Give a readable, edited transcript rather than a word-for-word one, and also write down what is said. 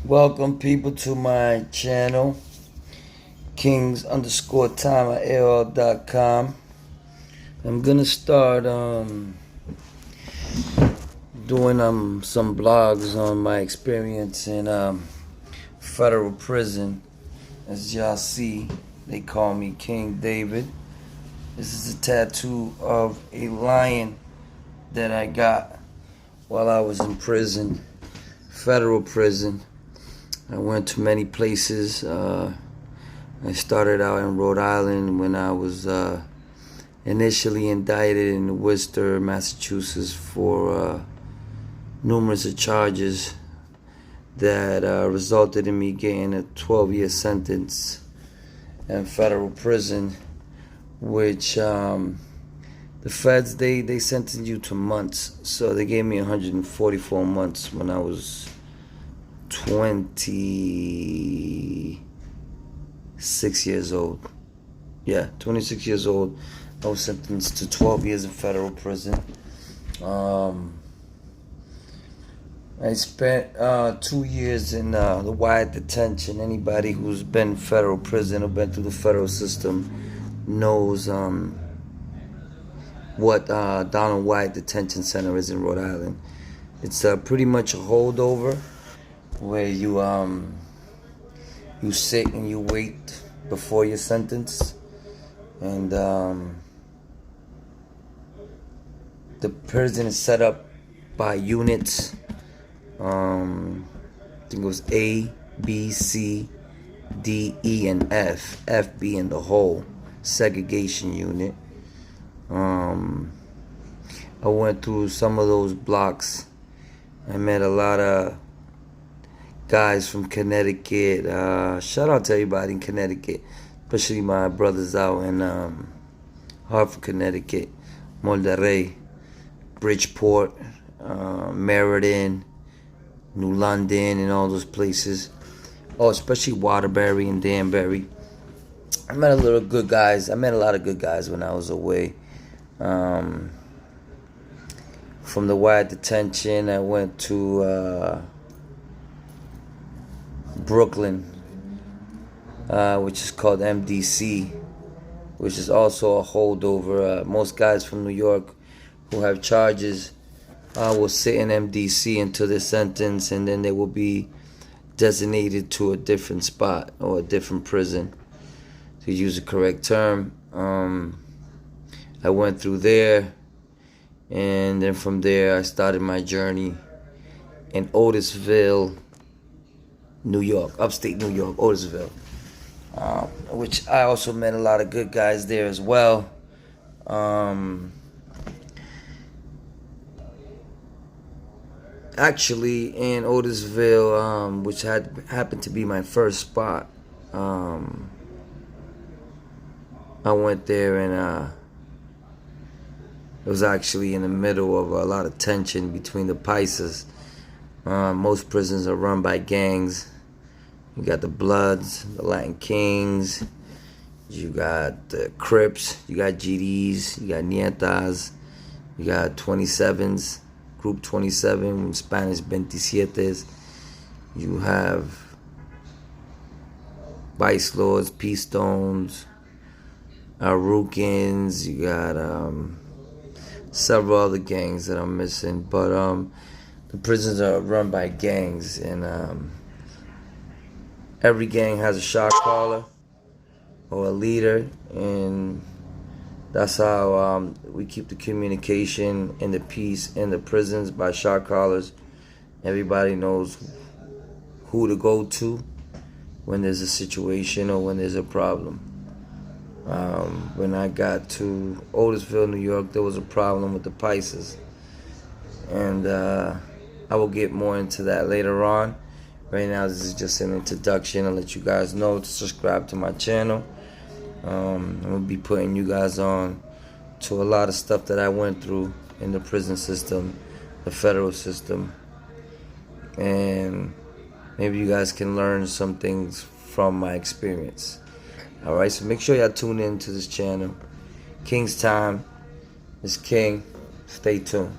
Welcome people to my channel, Kings underscore time at AOL.com. I'm gonna start doing some blogs on my experience in federal prison. As y'all see, they call me King David. This is a tattoo of a lion that I got while I was in prison, federal prison. I went to many places. I started out in Rhode Island when I was initially indicted in Worcester, Massachusetts for numerous charges that resulted in me getting a 12-year sentence in federal prison, which the feds, they sentenced you to months. So they gave me 144 months when I was 26 years old. Yeah, 26 years old. I was sentenced to 12 years in federal prison. I spent 2 years in the wide detention. Anybody who's been in federal prison or been through the federal system knows what Donald White Detention Center is in Rhode Island. It's pretty much a holdover where you sit and you wait before your sentence, and the prison is set up by units. I think it was A, B, C, D, E, and F. F being the whole segregation unit. I went through some of those blocks. I met a lot of guys from Connecticut. Shout out to everybody in Connecticut, especially my brothers out in Hartford, Connecticut, Monterey, Bridgeport, Meriden, New London, and all those places. Oh, especially Waterbury and Danbury. I met a lot of good guys when I was away. From the wide detention, I went to Brooklyn, which is called MDC, which is also a holdover. Most guys from New York who have charges will sit in MDC until their sentence, and then they will be designated to a different spot or a different prison, to use the correct term. I went through there, and then from there I started my journey in Otisville, New York, upstate New York, Otisville, which I also met a lot of good guys there as well. Actually, in Otisville, which happened to be my first spot, I went there, and it was actually in the middle of a lot of tension between the Paisas. Most prisons are run by gangs. You got the Bloods, the Latin Kings, you got the Crips, you got GDs, you got Nietas, you got 27s, Group 27, Spanish 27s. You have Vice Lords, P-Stones, Arukins, you got several other gangs that I'm missing, but the prisons are run by gangs, and every gang has a shot caller or a leader, and that's how we keep the communication and the peace in the prisons, by shot callers. Everybody knows who to go to when there's a situation or when there's a problem. When I got to Otisville, New York, there was a problem with the Paisas, and I will get more into that later on. Right now, this is just an introduction. I'll let you guys know to subscribe to my channel. I'm going to be putting you guys on to a lot of stuff that I went through in the prison system, the federal system, and maybe you guys can learn some things from my experience. Alright, so make sure y'all tune in to this channel. King's Time is King. Stay tuned.